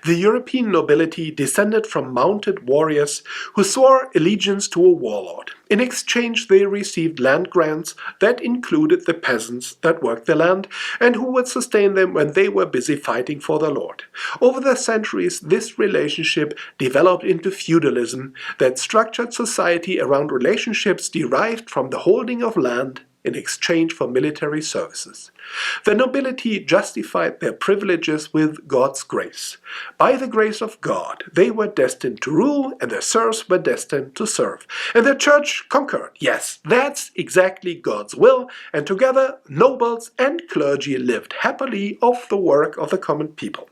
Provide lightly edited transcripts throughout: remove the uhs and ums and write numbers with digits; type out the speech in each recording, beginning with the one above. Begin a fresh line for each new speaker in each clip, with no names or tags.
The European nobility descended from mounted warriors who swore allegiance to a warlord. In exchange, they received land grants that included the peasants that worked the land and who would sustain them when they were busy fighting for the lord. Over the centuries, this relationship developed into feudalism that structured society around relationships derived from the holding of land in exchange for military services. The nobility justified their privileges with God's grace. By the grace of God, they were destined to rule, and the serfs were destined to serve. And the church conquered. Yes, that's exactly God's will, and together nobles and clergy lived happily off the work of the common people.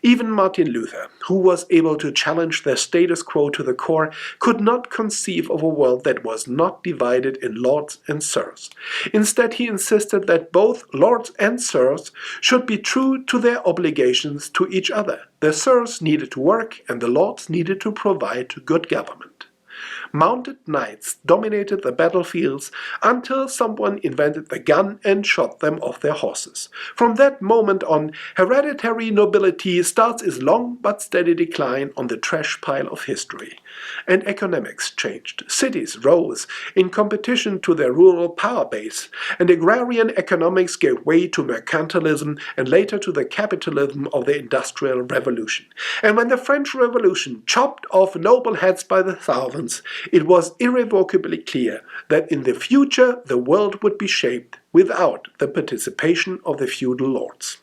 Even Martin Luther, who was able to challenge the status quo to the core, could not conceive of a world that was not divided in lords and serfs. Instead, he insisted that both lords and serfs should be true to their obligations to each other. The serfs needed to work, and the lords needed to provide good government. Mounted knights dominated the battlefields until someone invented the gun and shot them off their horses. From that moment on, hereditary nobility starts its long but steady decline on the trash pile of history. And economics changed. Cities rose in competition to their rural power base, and agrarian economics gave way to mercantilism and later to the capitalism of the Industrial Revolution. And when the French Revolution chopped off noble heads by the thousands, it was irrevocably clear that in the future the world would be shaped without the participation of the feudal lords.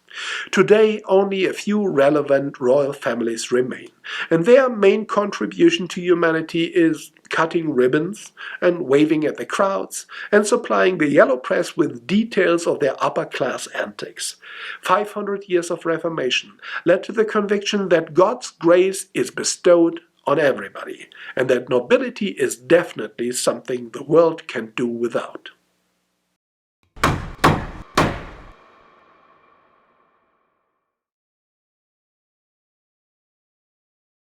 Today, only a few relevant royal families remain, and their main contribution to humanity is cutting ribbons and waving at the crowds and supplying the yellow press with details of their upper-class antics. 500 years of Reformation led to the conviction that God's grace is bestowed on everybody, and that nobility is definitely something the world can do without.